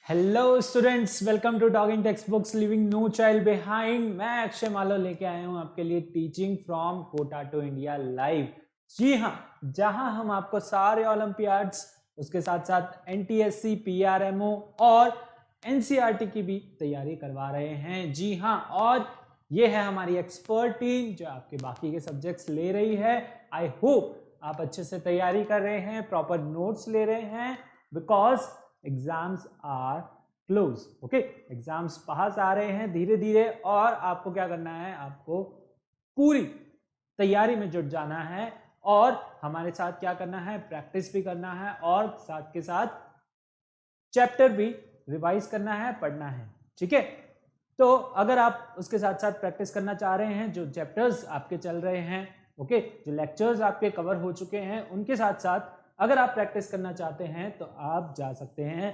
Hello students, welcome to talking text books living no child behind. मैं अक्षय मालो लेके आया हूं आपके लिए teaching from Kota to India live. जी हाँ, जहां हम आपको सारे ओलंपियाड्स, उसके साथ साथ एनटीएससी, पीआरएमओ और एनसीईआरटी की भी तैयारी करवा रहे हैं। जी हाँ, और ये है हमारी एक्सपर्ट टीम जो आपके बाकी के सब्जेक्ट्स ले रही है। आई होप आप अच्छे से तैयारी कर रहे हैं, प्रॉपर नोट्स ले रहे हैं, because exams are close. Okay, exams पास आ रहे हैं धीरे धीरे, और आपको क्या करना है, आपको पूरी तैयारी में जुट जाना है और हमारे साथ क्या करना है, प्रैक्टिस भी करना है और साथ के साथ चैप्टर भी रिवाइज करना है, पढ़ना है। ठीक है, तो अगर आप उसके साथ साथ प्रैक्टिस करना चाह रहे हैं, जो चैप्टर्स आपके चल रहे हैं, ओके, जो लेक्चर्स आपके कवर हो चुके हैं, उनके साथ साथ अगर आप प्रैक्टिस करना चाहते हैं तो आप जा सकते हैं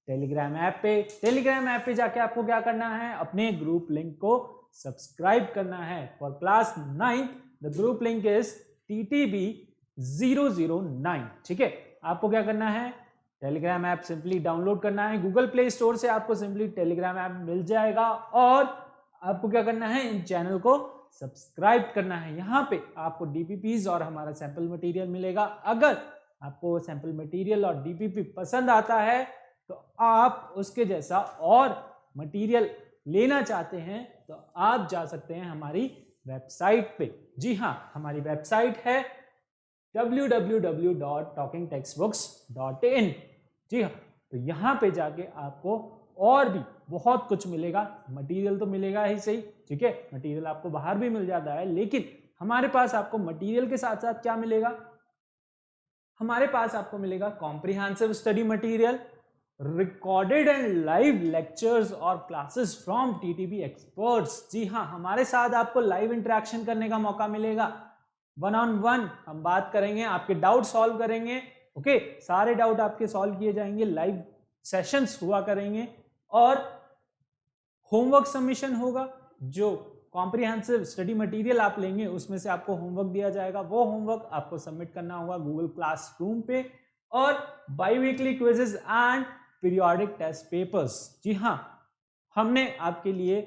टेलीग्राम ऐप पे। टेलीग्राम ऐप पे जाके आपको क्या करना है, अपने ग्रुप लिंक को सब्सक्राइब करना है। For class 9 the group link is TTB009। ठीक है, आपको क्या करना है, टेलीग्राम ऐप सिंपली डाउनलोड करना है। गूगल प्ले स्टोर से आपको सिंपली टेलीग्राम ऐप मिल जाएगा और आपको क्या करना है, इन चैनल को सब्सक्राइब करना है। यहाँ पे आपको डीपीपीज और हमारा सैंपल मटेरियल मिलेगा। अगर आपको सैंपल मटेरियल और डीपीपी पसंद आता है तो आप उसके जैसा और मटेरियल लेना चाहते हैं तो आप जा सकते हैं हमारी वेबसाइट पे। जी हाँ, हमारी वेबसाइट है www.talkingtextbooks.in। जी हाँ, तो यहाँ पे जाके आपको और भी बहुत कुछ मिलेगा। मटेरियल तो मिलेगा ही सही, ठीक है, मटेरियल आपको बाहर भी मिल जाता है, लेकिन हमारे पास आपको मटेरियल के साथ साथ क्या मिलेगा, हमारे पास आपको मिलेगा comprehensive study material, recorded and live lectures और क्लासेस फ्रॉम टीटीबी एक्सपर्ट्स। जी हाँ, हमारे साथ आपको लाइव इंटरेक्शन करने का मौका मिलेगा। वन ऑन वन हम बात करेंगे, आपके डाउट सॉल्व करेंगे। ओके, सारे डाउट आपके सॉल्व किए जाएंगे, लाइव सेशंस हुआ करेंगे और होमवर्क सबमिशन होगा। जो कॉम्प्रिहेंसिव स्टडी मटेरियल आप लेंगे उसमें से आपको होमवर्क दिया जाएगा, वो होमवर्क आपको सबमिट करना होगा गूगल क्लासरूम पे। और biweekly quizzes and periodic test papers. जी हाँ, हमने आपके लिए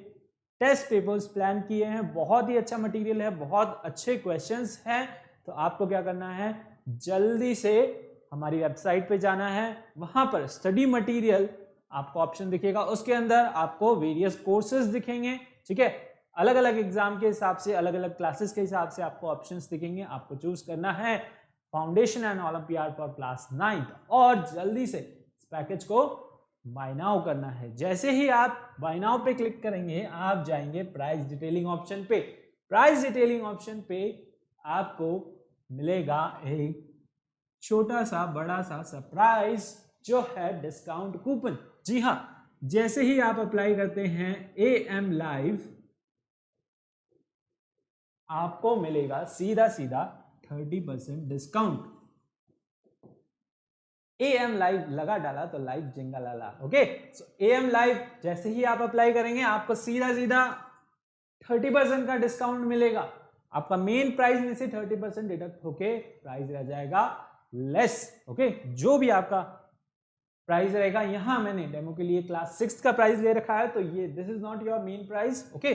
टेस्ट पेपर्स प्लान किए हैं, बहुत ही अच्छा मटेरियल है, बहुत अच्छे क्वेश्चंस हैं। तो आपको क्या करना है, जल्दी से हमारी वेबसाइट पे जाना है, वहां पर स्टडी मटेरियल आपको ऑप्शन दिखेगा, उसके अंदर आपको वेरियस कोर्सेज दिखेंगे। ठीक है, अलग अलग एग्जाम के हिसाब से, अलग अलग क्लासेस के हिसाब से आपको ऑप्शंस दिखेंगे। आपको चूज करना है foundation and olympiad for class 9 और जल्दी से इस पैकेज को बाय नाउ करना है। जैसे ही आप बाय नाउ पे क्लिक करेंगे, आप जाएंगे प्राइस डिटेलिंग ऑप्शन पे। प्राइस डिटेलिंग ऑप्शन पे आपको मिलेगा एक छोटा सा बड़ा सा सरप्राइज, जो है डिस्काउंट कूपन। जी हाँ, जैसे ही आप अप्लाई करते हैं AM लाइव, आपको मिलेगा सीधा सीधा 30% डिस्काउंट। AM लाइव लगा डाला तो लाइव जिंगा लाला। ओके, सो AM लाइव जैसे ही आप अप्लाई करेंगे, आपको सीधा सीधा 30% का डिस्काउंट मिलेगा। आपका मेन प्राइस में से 30% डिडक्ट होके प्राइस रह जाएगा लेस। ओके, जो भी आपका प्राइस रहेगा, यहां मैंने डेमो के लिए क्लास 6 का प्राइस ले रखा है, तो ये this is not your main price. Okay,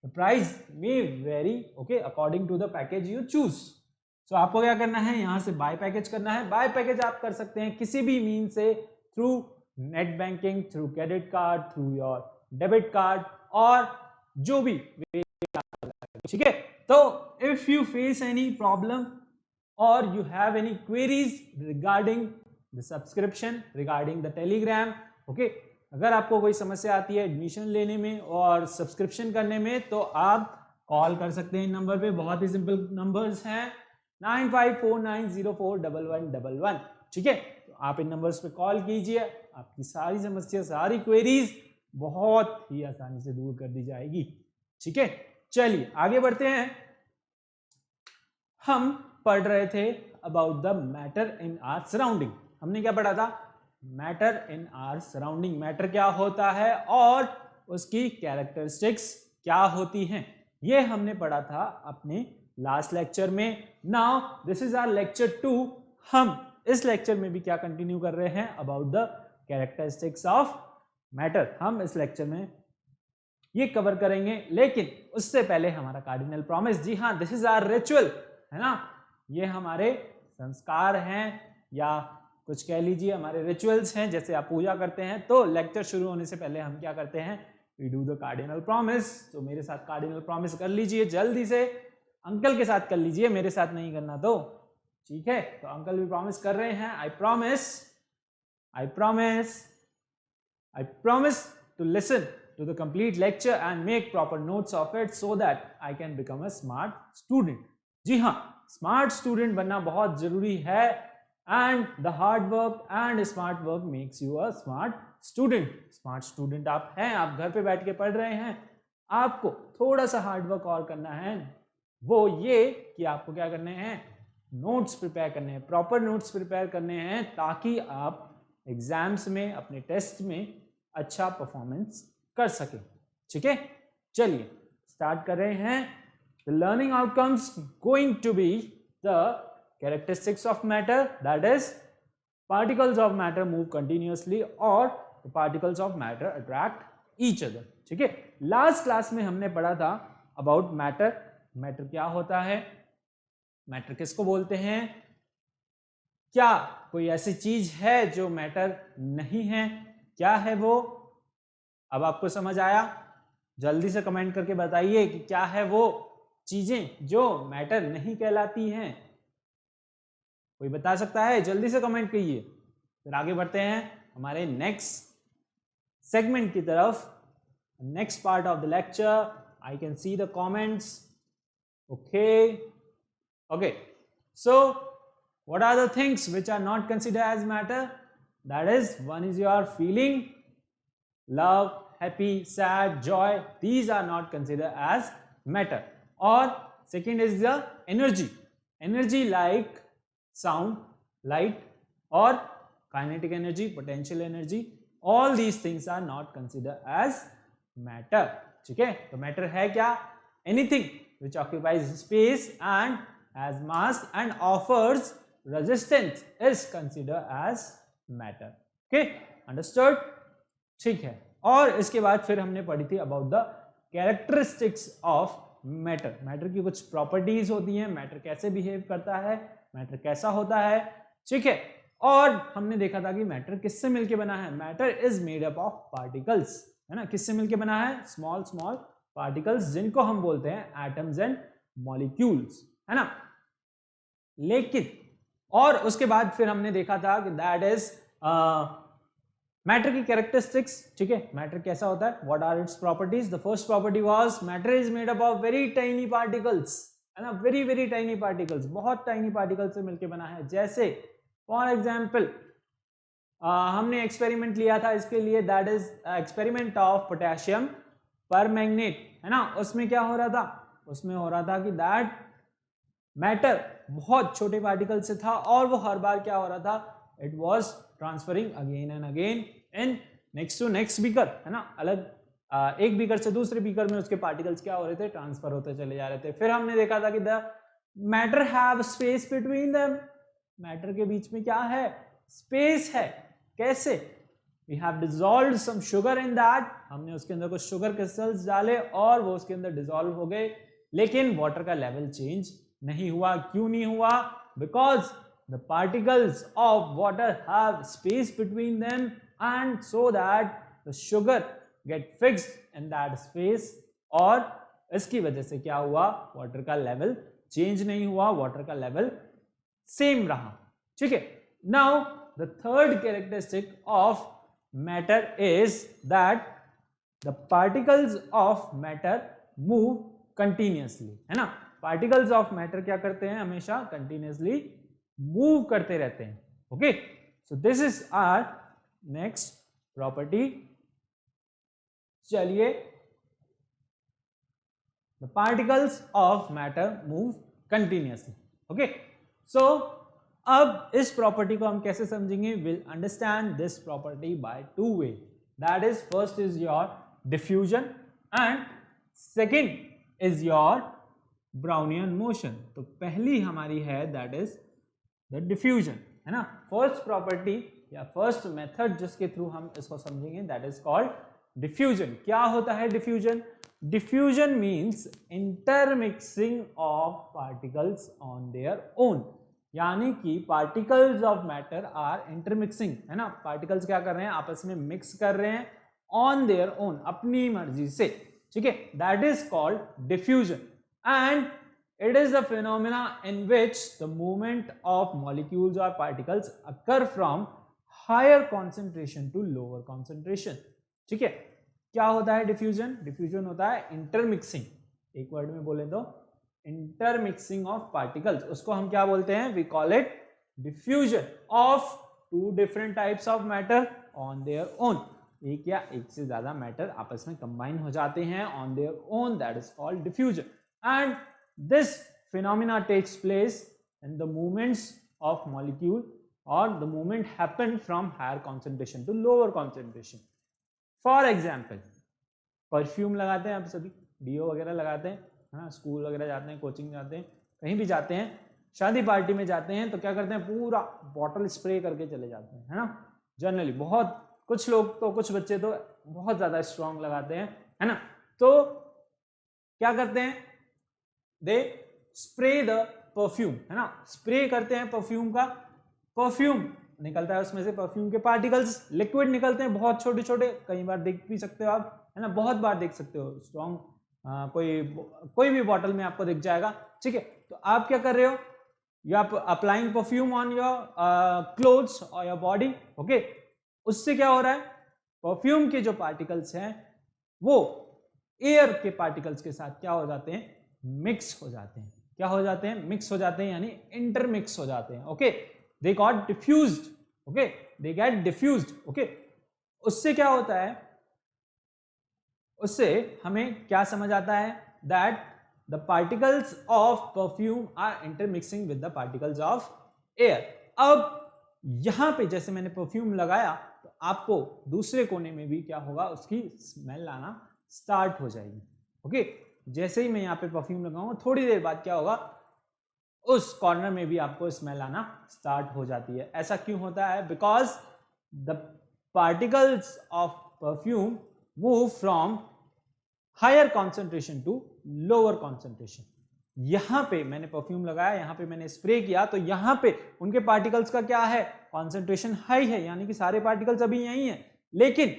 the price may vary, okay, according to the package you choose. So आपको क्या करना है, यहां से बाय पैकेज करना है। बाय पैकेज आप कर सकते हैं किसी भी मीन से, through net banking, through credit card, through your debit card, और जो भी। ठीक है, तो if you face any problem or you have any queries regarding the subscription, regarding the telegram, okay, अगर आपको कोई समस्या आती है एडमिशन लेने में और सब्सक्रिप्शन करने में, तो आप कॉल कर सकते हैं इन नंबर पे। बहुत ही सिंपल नंबर्स हैं, 9549041111। ठीक है, तो आप इन नंबर्स पे कॉल कीजिए, आपकी सारी समस्या, सारी क्वेरीज बहुत ही आसानी से दूर कर दी जाएगी। ठीक है, चलिए आगे बढ़ते हैं। हम पढ़ रहे थे about the matter in our surrounding. हमने क्या पढ़ा था, matter in our surrounding, matter क्या होता है और उसकी कैरेक्टरिस्टिक्स क्या होती हैं, ये हमने पढ़ा था अपने लास्ट लेक्चर में। Now this is our lecture 2। हम इस लेक्चर में भी क्या कंटिन्यू कर रहे हैं, about the characteristics of matter हम इस लेक्चर में ये कवर करेंगे, लेकिन उससे पहले हमारा कार्डिनल प्रॉमिस, जी हाँ, दिस इज आवर रिचुअल, है ना, ये हमारे संस्कार हैं या कुछ कह लीजिए हमारे रिचुअल्स हैं। जैसे आप पूजा करते हैं तो लेक्चर शुरू होने से पहले हम क्या करते हैं, we do the cardinal promise. तो मेरे साथ कार्डिनल प्रॉमिस कर लीजिए जल्दी से, अंकल के साथ कर लीजिए, मेरे साथ नहीं करना तो ठीक है। तो अंकल भी प्रॉमिस कर रहे हैं, I promise, I promise, I promise to listen to the complete lecture and make proper notes of it so that I can become a smart student. जी हाँ, स्मार्ट स्टूडेंट बनना बहुत जरूरी है, and the hard work and smart work makes you a smart student. Smart student आप हैं, आप घर पे बैठ के पढ़ रहे हैं, आपको थोड़ा सा हार्ड वर्क और करना है, वो ये कि आपको क्या करने हैं, नोट्स प्रिपेयर करने हैं, प्रॉपर नोट्स प्रिपेयर करने हैं, ताकि आप एग्जाम्स में, अपने टेस्ट में अच्छा परफॉर्मेंस कर सके। ठीक है, चलिए स्टार्ट कर रहे हैं। The learning outcomes going to be the characteristics of matter, that is particles of matter move continuously और the particles of matter attract each other. ठीक है, लास्ट क्लास में हमने पढ़ा था अबाउट मैटर। मैटर क्या होता है, मैटर किसको बोलते हैं, क्या कोई ऐसी चीज है जो मैटर नहीं है, क्या है वो। अब आपको समझ आया, जल्दी से कमेंट करके बताइए कि क्या है वो चीजें जो मैटर नहीं कहलाती हैं। कोई बता सकता है, जल्दी से कमेंट कीजिए। फिर आगे बढ़ते हैं हमारे नेक्स्ट सेगमेंट की तरफ, next part of the lecture. I can see the comments. Okay okay, so what are the things which are not considered as matter? That is, one is your feeling, love, happy, sad, joy. These are not considered as matter. Or second is the energy. Energy like sound, light, or kinetic energy, potential energy. All these things are not considered as matter. ठीक है, तो matter है क्या? Anything which occupies space and has mass and offers resistance is considered as matter. Okay, understood? ठीक है, और इसके बाद फिर हमने पढ़ी थी about the characteristics of matter. Matter की कुछ प्रॉपर्टीज होती हैं, मैटर कैसे बिहेव करता है, मैटर कैसा होता है। ठीक है, और हमने देखा था कि मैटर किससे मिलके बना है, matter is made up of particles, है ना, किससे मिलके बना है, स्मॉल स्मॉल पार्टिकल्स, जिनको हम बोलते हैं एटम्स एंड मॉलिक्यूल्स, है ना। लेकिन और उसके बाद फिर हमने देखा था कि दैट इज मैटर की कैरेक्टरिस्टिक्स। ठीक है, मैटर कैसा होता है, what are its properties. The first property was matter is made up of very tiny particles, है ना, वेरी वेरी टाइनी पार्टिकल्स, बहुत टाइनी पार्टिकल्स से मिलकर बना है। जैसे फॉर एग्जांपल हमने एक्सपेरिमेंट लिया था इसके लिए, that is experiment of potassium permanganate, है ना। उसमें क्या हो रहा था, उसमें हो रहा था कि दैट मैटर बहुत छोटे पार्टिकल से था और वो हर बार क्या हो रहा था, it was transferring again and again in next to next beaker, है ना, अलग एक बीकर से दूसरे बीकर में उसके पार्टिकल्स क्या हो रहे थे, ट्रांसफर होते चले जा रहे थे। फिर हमने देखा था कि the matter have space between them, matter के बीच में क्या है, स्पेस है। कैसे, we have dissolved some sugar in that, हमने उसके अंदर कुछ शुगर क्रिस्टल्स डाले और वो उसके अंदर डिसॉल्व हो गए, लेकिन वाटर का लेवल चेंज नहीं हुआ। क्यों नहीं हुआ, because the particles of water have space between them and so that the sugar get fixed in that space, और इसकी वजह से क्या हुआ, वाटर का लेवल चेंज नहीं हुआ, वाटर का लेवल सेम रहा। ठीक है, now the third characteristic of matter is that the particles of matter move continuously, है ना। पार्टिकल्स ऑफ मैटर क्या करते हैं, हमेशा कंटिन्यूअसली मूव करते रहते हैं। Okay, so this is our next property. चलिए, the particles of matter move continuously. Okay, so अब इस प्रॉपर्टी को हम कैसे समझेंगे, will understand this property by two way, that is first is your diffusion and second is your Brownian motion. तो पहली हमारी है दैट इज द डिफ्यूजन, है ना। फर्स्ट प्रॉपर्टी या फर्स्ट मेथड जिसके थ्रू हम इसको समझेंगे दैट इज कॉल्ड डिफ्यूजन। क्या होता है diffusion? Diffusion means intermixing of particles on their own, यानी कि particles of matter are intermixing, है ना। पार्टिकल्स क्या कर रहे हैं? आपस में मिक्स कर रहे हैं ऑन देयर ओन, अपनी मर्जी से, ठीक है। That is called diffusion and it is the phenomena in which the movement of molecules or particles occur from higher concentration to lower concentration, ठीक है। क्या होता है डिफ्यूजन? डिफ्यूजन होता है इंटरमिक्सिंग, एक वर्ड में बोले तो इंटरमिक्सिंग ऑफ पार्टिकल्स, उसको हम क्या बोलते हैं? We call it diffusion of two different types of matter on their own. एक या एक से ज्यादा मैटर आपस में कंबाइन हो जाते हैं on their own, that is called diffusion. And this phenomena takes place in the movements of molecule or the movement happen from higher concentration to lower concentration. For example, perfume लगाते हैं आप सभी, do वगैरह लगाते हैं, है ना। School वगैरह जाते हैं, कोचिंग जाते हैं, कहीं भी जाते हैं, शादी पार्टी में जाते हैं तो क्या करते हैं? पूरा बॉटल स्प्रे करके चले जाते हैं, है ना। जनरली बहुत कुछ लोग तो, कुछ बच्चे तो बहुत ज्यादा स्ट्रॉन्ग लगाते हैं, है ना। तो क्या करते हैं? दे स्प्रे द परफ्यूम, है ना। स्प्रे करते हैं परफ्यूम का, परफ्यूम निकलता है उसमें से, परफ्यूम के पार्टिकल्स लिक्विड निकलते हैं बहुत छोटे छोटे, कई बार देख भी सकते हो आप, है ना, बहुत बार देख सकते हो। स्ट्रॉन्ग कोई भी बॉटल में आपको दिख जाएगा, ठीक है। तो आप क्या कर रहे हो? You are applying perfume on your clothes और योर बॉडी, ओके। उससे क्या हो रहा है? परफ्यूम के जो पार्टिकल्स हैं वो एयर के पार्टिकल्स के साथ क्या हो जाते हैं? मिक्स हो जाते हैं। क्या हो जाते हैं? मिक्स हो जाते हैं, यानी इंटरमिक्स हो जाते हैं, okay. They got diffused, okay, they get diffused, okay. उससे क्या होता है? उससे हमें क्या समझ आता है? That the particles of perfume are intermixing with the particles of air. अब यहां पे जैसे मैंने परफ्यूम लगाया तो आपको दूसरे कोने में भी क्या होगा? उसकी स्मेल आना स्टार्ट हो जाएगी, ओके। जैसे ही मैं यहाँ पे परफ्यूम लगाऊंगा थोड़ी देर बाद क्या होगा? उस कॉर्नर में भी आपको स्मेल आना स्टार्ट हो जाती है। ऐसा क्यों होता है? Because the particles of perfume move from higher concentration to lower concentration. यहां पे मैंने परफ्यूम लगाया, यहां पे मैंने स्प्रे किया, तो यहां पे उनके पार्टिकल्स का क्या है? कॉन्सेंट्रेशन हाई है, यानी कि सारे पार्टिकल्स अभी यही है। लेकिन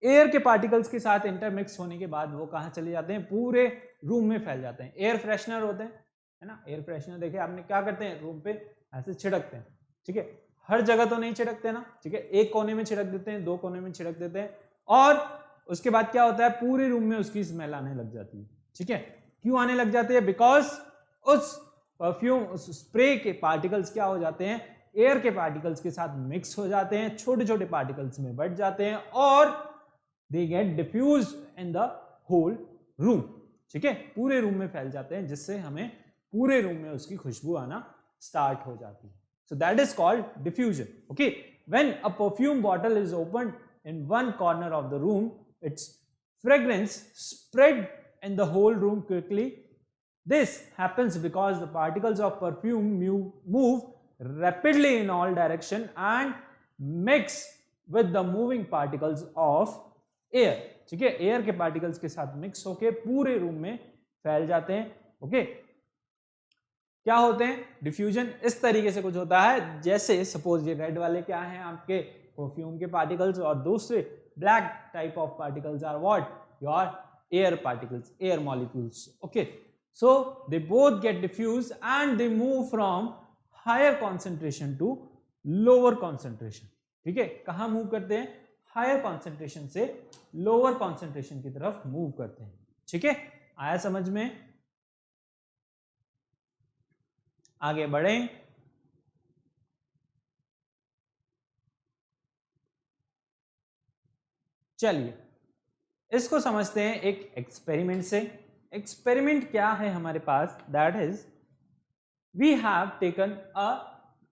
एयर के पार्टिकल्स के साथ इंटरमिक्स होने के बाद वो कहां चले जाते हैं? पूरे रूम में फैल जाते हैं। एयर फ्रेशनर होते हैं, है ना। एयर फ्रेशनर देखे आपने, क्या करते हैं? रूम पे ऐसे छिड़कते हैं, ठीक है। हर जगह तो नहीं छिड़कते ना, ठीक है। एक कोने में छिड़क देते हैं, दो कोने में छिड़क देते हैं, और उसके बाद क्या होता है? पूरे रूम में उसकी स्मेल आने लग जाती है, ठीक है। क्यों आने लग जाती है? बिकॉज उस परफ्यूम, उस स्प्रे के पार्टिकल्स क्या हो जाते हैं? एयर के पार्टिकल्स के साथ मिक्स हो जाते हैं, छोटे छोटे पार्टिकल्स में बढ़ जाते हैं और they get diffused in the whole room, ठीक है। पूरे रूम में फैल जाते हैं, जिससे हमें पूरे रूम में उसकी खुशबू आना स्टार्ट हो जाती है। So that is called diffusion, okay. When a perfume bottle is opened in one corner of the room, its fragrance spread in the whole room quickly. This happens because the particles of perfume move rapidly in all direction and mix with the moving particles of air, ठीक है। Air के particles के साथ mix होके पूरे room में फैल जाते हैं, ओके। क्या होते हैं? डिफ्यूजन इस तरीके से कुछ होता है, जैसे सपोज ये रेड वाले क्या हैं? आपके परफ्यूम के पार्टिकल्स, और दूसरे black type of particles are what? Your air particles, air molecules, okay. So they both get diffuse and they move from higher concentration to lower concentration, ठीक है। कहां मूव करते हैं? हायर कॉन्सेंट्रेशन से lower concentration की तरफ move करते हैं, ठीक है। आया समझ में? आगे बढ़ें। चलिए इसको समझते हैं एक एक्सपेरिमेंट से। एक्सपेरिमेंट क्या है हमारे पास? That is we have taken a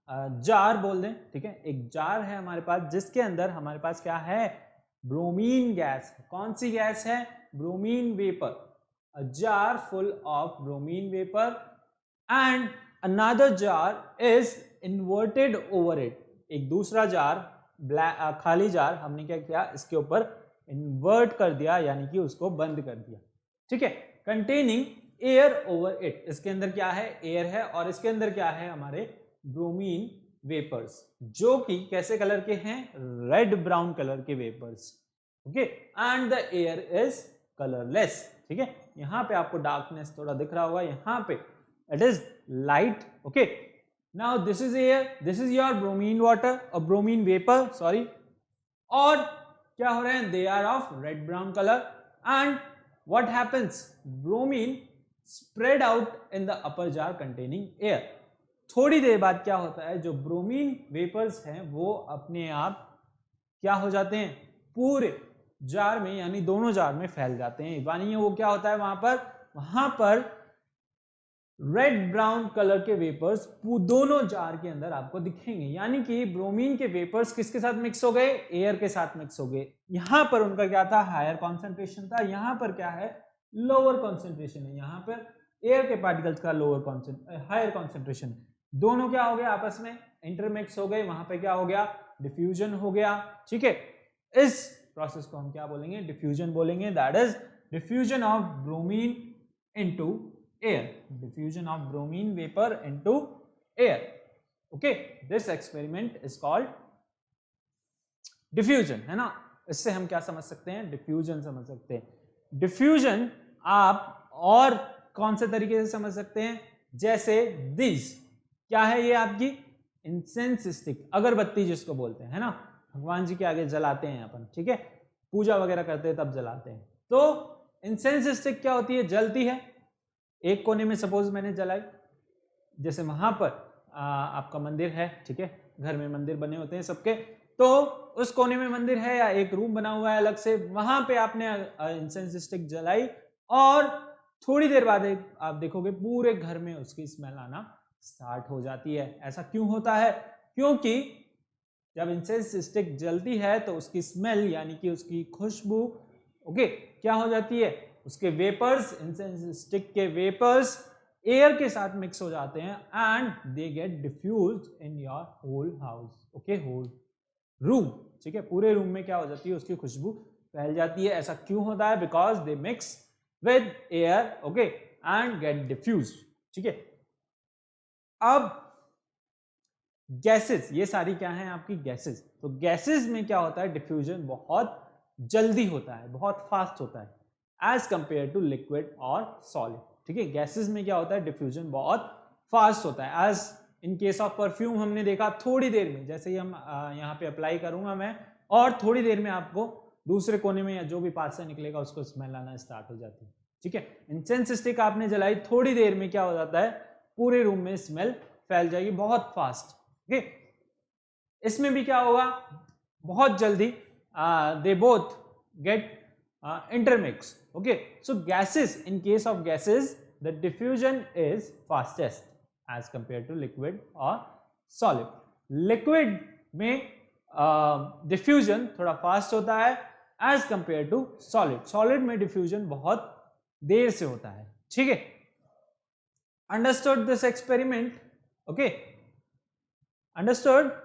jar, बोल दें, ठीक है। एक जार है हमारे पास जिसके अंदर हमारे पास क्या है? Bromine gas. कौन सी गैस है? Bromine vapour. A jar full of bromine vapour and another jar is inverted over it, एक दूसरा जार खाली जार हमने क्या किया, इसके ऊपर इन्वर्ट कर दिया, यानी कि उसको बंद कर दिया, ठीक है। कंटेनिंग एयर ओवर इट, इसके अंदर क्या है, एयर है, और इसके अंदर क्या है, हमारे ब्रोमीन वेपर्स, जो कि कैसे कलर के हैं, रेड ब्राउन कलर के vapours, okay. And the air is colourless, ठीक है। यहां पे आपको डार्कनेस थोड़ा दिख रहा होगा, यहां पे it is light, okay. Now this is air, this is your bromine water और ब्रोमीन वेपर, सॉरी, और क्या हो रहे हैं, they are of red brown colour, and what happens, bromine spread out in the upper jar containing air. थोड़ी देर बाद क्या होता है, जो ब्रोमीन वेपर्स हैं वो अपने आप क्या हो जाते हैं, पूरे जार में, यानी दोनों जार में फैल जाते हैं, यानी वो क्या होता है, वहां पर रेड ब्राउन कलर के वेपर्स दोनों जार के अंदर आपको दिखेंगे, यानी कि ब्रोमीन के वेपर्स किसके साथ मिक्स हो गए, एयर के साथ मिक्स हो गए। यहां पर उनका क्या था, हायर कॉन्सेंट्रेशन था, यहां पर क्या है, लोअर कॉन्सेंट्रेशन है, यहां पर एयर के पार्टिकल्स का हायर कॉन्सेंट्रेशन, दोनों क्या हो गया, आपस में इंटरमिक्स हो गए, वहां पे क्या हो गया, डिफ्यूजन हो गया, ठीक है। इस प्रोसेस को हम क्या बोलेंगे, डिफ्यूजन बोलेंगे, that is diffusion of bromine into air, diffusion of bromine vapour into air, okay. This experiment is called diffusion, है ना। इससे हम क्या समझ सकते हैं, डिफ्यूजन समझ सकते हैं। डिफ्यूजन आप और कौन से तरीके से समझ सकते हैं, जैसे दिस, क्या है ये आपकी इंसेंस स्टिक, अगरबत्ती जिसको बोलते हैं, है ना, भगवान जी के आगे जलाते हैं अपन, ठीक है, पूजा वगैरह करते हैं तब जलाते हैं। तो इंसेंस स्टिक क्या होती है, जलती है, एक कोने में सपोज मैंने जलाई, जैसे वहां पर आपका मंदिर है, ठीक है, घर में मंदिर बने होते हैं सबके, तो उस कोने में मंदिर है या एक रूम बना हुआ है अलग से, वहां पे आपने इंसेंस स्टिक जलाई, और थोड़ी देर बाद आप देखोगे पूरे घर में उसकी स्मेल आना स्टार्ट हो जाती है। ऐसा क्यों होता है, क्योंकि जब इंसेंस स्टिक जलती है तो उसकी स्मेल, यानी कि उसकी खुशबू, ओके, क्या हो जाती है, उसके वेपर्स, इंसेंस स्टिक के वेपर्स एयर के साथ मिक्स हो जाते हैं, and they get diffused in your whole house, okay, whole room, ठीक है, पूरे रूम में क्या हो जाती है, उसकी खुशबू फैल जाती है। ऐसा क्यों होता है, because they mix with air, okay, and get diffused, ठीक है। अब गैसेस, ये सारी क्या हैं आपकी गैसेस, तो गैसेस में क्या होता है, डिफ्यूजन बहुत जल्दी होता है, बहुत फास्ट होता है एज कंपेयर टू लिक्विड और सॉलिड, ठीक है। गैसेस में क्या होता है, डिफ्यूजन बहुत फास्ट होता है, as in case of perfume हमने देखा, थोड़ी देर में, जैसे ही हम यहाँ पे अप्लाई करूंगा मैं, और थोड़ी देर में आपको दूसरे कोने में या जो भी पास से निकलेगा उसको स्मेल आना स्टार्ट हो जाती है, ठीक है। इंसेंस स्टिक आपने जलाई, थोड़ी देर में क्या हो जाता है, पूरे रूम में स्मेल फैल जाएगी बहुत फास्ट, ओके। इसमें भी क्या होगा, बहुत जल्दी दे both gate intermix, okay. So gases, in case of gases the diffusion is fastest as compared to liquid or solid. Liquid में diffusion थोड़ा fast होता है as compared to solid. Solid में diffusion बहुत देर से होता है, ठीक है। Understood this experiment, okay, understood.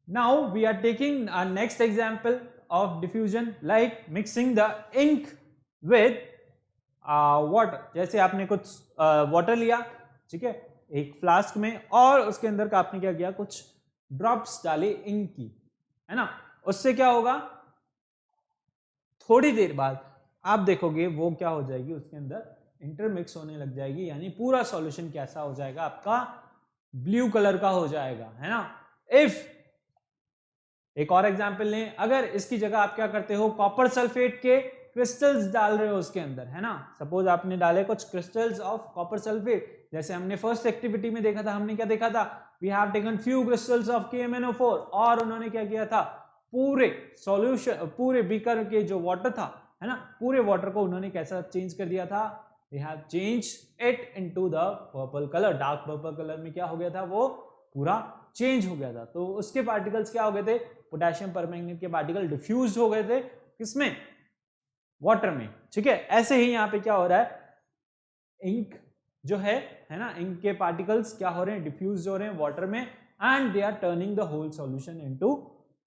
Now we are taking our next example of diffusion, like mixing the ink with water. जैसे आपने कुछ water लिया, ठीक है, एक फ्लास्क में, और उसके अंदर का आपने क्या किया, कुछ ड्रॉप्स डाले इंक की, है ना। उससे क्या होगा, थोड़ी देर बाद आप देखोगे वो क्या हो जाएगी, उसके अंदर इंटरमिक्स होने लग जाएगी, यानी पूरा सॉल्यूशन कैसा हो जाएगा आपका, ब्लू कलर का हो जाएगा, है ना। इफ एक और एग्जांपल लें, अगर इसकी जगह आप क्या करते हो, कॉपर सल्फेट के क्रिस्टल्स डाल रहे हो उसके अंदर, है ना, सपोज आपने डाले कुछ क्रिस्टल्स ऑफ कॉपर सल्फेट, जैसे हमने फर्स्ट एक्टिविटी में देखा था, हमने क्या देखा था, we have taken few crystals of KMnO4, और उन्होंने क्या किया था, पूरे सॉल्यूशन, पूरे बीकर के जो वाटर था, है ना, पूरे वाटर को उन्होंने कैसा चेंज कर दिया था, they have changed it into the purple color, dark purple colour में क्या हो गया था, वो पूरा चेंज हो गया था। तो उसके पार्टिकल्स क्या हो गए थे, पोटेशियम परमैंगनेट के पार्टिकल डिफ्यूज हो गए थे, किसमें, वाटर में, ठीक है। ऐसे ही यहाँ पे क्या हो रहा है, इंक जो है ना, इनके पार्टिकल्स क्या हो रहे हैं, डिफ्यूज हो रहे हैं वाटर में and they are turning the whole solution into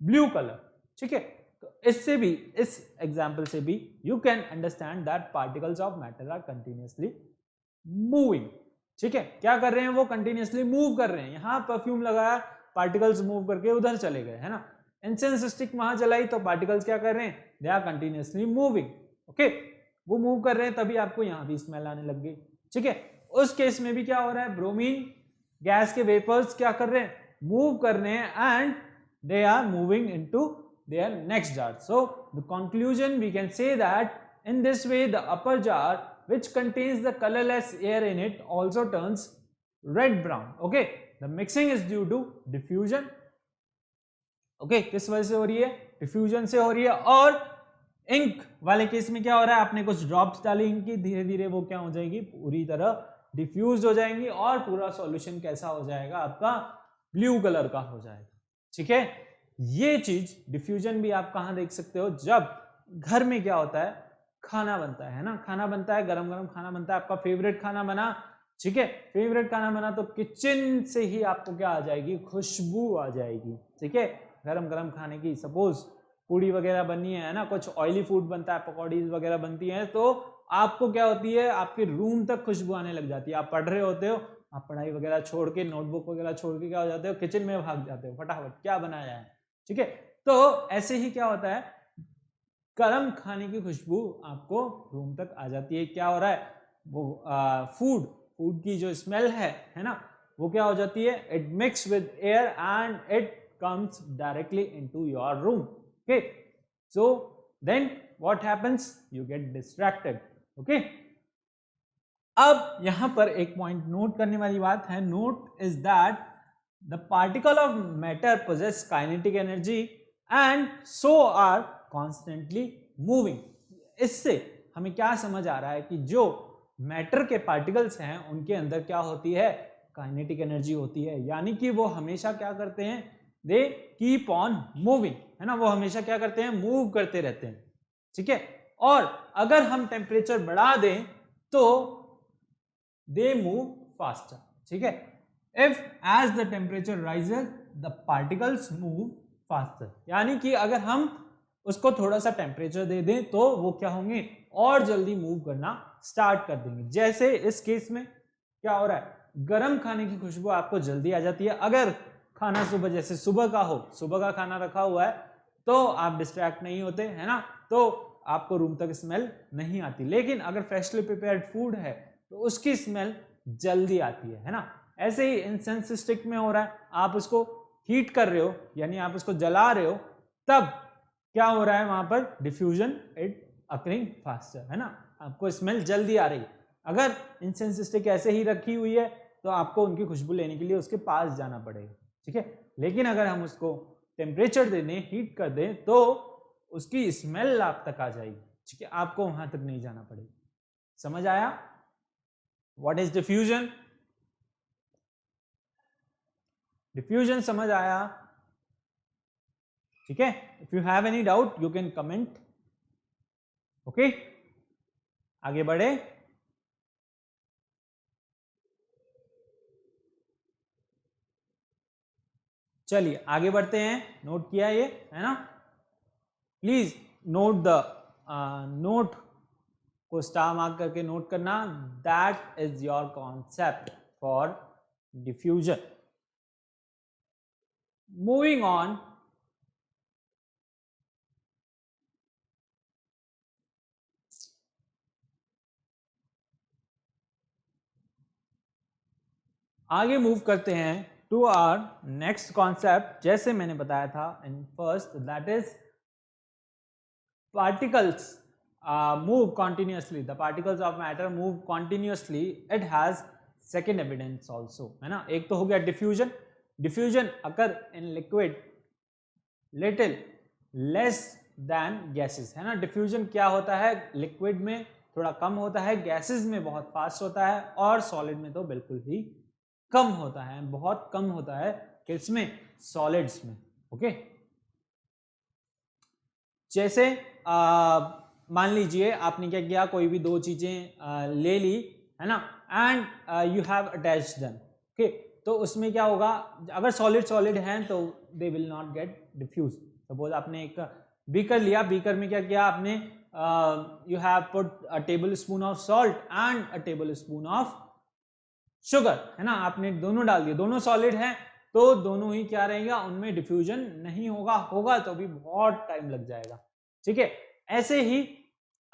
blue colour. ठीक है, तो इससे भी, इस एग्जांपल से भी you can understand that particles of matter are continuously moving. ठीक है, क्या कर रहे हैं वो, कंटिन्यूअसली मूव कर रहे हैं। यहाँ परफ्यूम लगाया, पार्टिकल्स मूव करके उधर चले गए, है ना। इंसेंस स्टिक वहां जलाई तो पार्टिकल्स क्या कर रहे हैं, they are continuously moving. Okay, वो मूव कर रहे हैं तभी आपको यहाँ भी स्मेल आने लग गई। ठीक है, उस केस में भी क्या हो रहा है, ब्रोमीन गैस के वेपर्स क्या कर रहे हैं, मूव कर रहे हैं and they are moving into their next jar. So the conclusion we can say that in this way the upper jar which contains the colorless air in it also turns red brown. Okay, the mixing is due to diffusion. Okay, किस वजह से हो रही है, diffusion से हो रही है। और इंक वाले केस में क्या हो रहा है, आपने कुछ ड्रॉप्स डाली इंक की, धीरे धीरे वो क्या हो जाएगी, पूरी तरह डिफ्यूज हो जाएंगी और पूरा सॉल्यूशन कैसा हो जाएगा, आपका ब्लू कलर का हो जाएगा। ठीक है, ये चीज डिफ्यूजन भी आप कहां देख सकते हो, जब घर में क्या होता है, खाना बनता है ना, खाना बनता है, गरम गरम खाना बनता है, आपका फेवरेट खाना बना। ठीक है, फेवरेट खाना बना तो किचन से ही आपको क्या आ जाएगी, खुशबू आ जाएगी। ठीक है, गरम गरम खाने की, सपोज पूड़ी वगैरह बननी है ना, कुछ ऑयली फूड बनता है, पकौड़ी वगैरह बनती है, तो आपको क्या होती है, आपके रूम तक खुशबू आने लग जाती है। आप पढ़ रहे होते हो, आप पढ़ाई वगैरह छोड़ के, नोटबुक वगैरह छोड़ के क्या हो जाते हो, किचन में भाग जाते हो, फटाफट क्या बनाया है। ठीक है, तो ऐसे ही क्या होता है, गरम खाने की खुशबू आपको रूम तक आ जाती है। क्या हो रहा है, वो फूड की जो स्मेल है ना, वो क्या हो जाती है, it mix with air and it comes directly into your room. Okay, so then what happens, you get distracted. Okay, अब यहां पर एक पॉइंट नोट करने वाली बात है, note is that the particle of matter possess kinetic energy and so are constantly moving। इससे हमें क्या समझ आ रहा है कि जो मैटर के पार्टिकल्स हैं उनके अंदर क्या होती है, काइनेटिक एनर्जी होती है, यानी कि वो हमेशा क्या करते हैं, दे कीप ऑन मूविंग, है ना, वो हमेशा क्या करते हैं, मूव करते रहते हैं। ठीक है, और अगर हम टेम्परेचर बढ़ा दें तो दे मूव फास्टर। ठीक है, if as the temperature rises the particles move faster, यानी कि अगर हम उसको थोड़ा सा टेम्परेचर दे दें तो वो क्या होंगे, और जल्दी मूव करना स्टार्ट कर देंगे। जैसे इस केस में क्या हो रहा है, गर्म खाने की खुशबू आपको जल्दी आ जाती है। अगर खाना सुबह, जैसे सुबह का हो, सुबह का खाना रखा हुआ है तो आप डिस्ट्रैक्ट नहीं होते, है ना, तो आपको रूम तक स्मेल नहीं आती। लेकिन अगर फ्रेशली प्रिपेयर्ड फूड है तो उसकी स्मेल जल्दी आती है ना। ऐसे ही इंसेंस स्टिक में हो रहा है, आप उसको हीट कर रहे हो, यानी आप उसको जला रहे हो, तब क्या हो रहा है, वहां पर डिफ्यूजन, इट अकरिंग फास्टर, है ना, आपको स्मेल जल्दी आ रही है। अगर इंसेंस स्टिक ऐसे ही रखी हुई है तो आपको उनकी खुशबू लेने के लिए उसके पास जाना पड़ेगा। ठीक है, लेकिन अगर हम उसको टेम्परेचर दे दें, हीट कर दें, तो उसकी स्मेल आप तक आ जाएगी। ठीक है, आपको वहां तक नहीं जाना पड़ेगा। समझ आया, व्हाट इज डिफ्यूजन? डिफ्यूजन समझ आया? ठीक है, if you have any doubt you can comment. Okay, आगे बढ़े। चलिए आगे बढ़ते हैं, नोट किया ये, है ना, प्लीज नोट द नोट को स्टार मार्क करके नोट करना, that is your concept for diffusion. Moving on, आगे मूव करते हैं टू आवर नेक्स्ट कॉन्सेप्ट। जैसे मैंने बताया था in first, that is particles move continuously, the particles of matter move continuously, it has second evidence also, है ना। एक तो हो गया diffusion, diffusion occur in liquid little less then gases, है ना। डिफ्यूजन क्या होता है, लिक्विड में थोड़ा कम होता है, गैसेस में बहुत फास्ट होता है, और सॉलिड में तो बिल्कुल ही कम होता है, बहुत कम होता है। किसमें, सॉलिड्स में। ओके, जैसे मान लीजिए आपने क्या किया, कोई भी दो चीजें ले ली, है ना, and you have attached them, okay, तो उसमें क्या होगा, अगर सॉलिड सॉलिड हैं तो they will not get diffuse. Suppose आपने एक बीकर लिया, बीकर में क्या किया आपने, you have put a tablespoon of salt and a tablespoon of sugar, है ना, आपने दोनों डाल दिए, दोनों सॉलिड हैं तो दोनों ही क्या रहेगा, उनमें डिफ्यूजन नहीं होगा, होगा तो भी बहुत टाइम लग जाएगा, ठीक है। ऐसे ही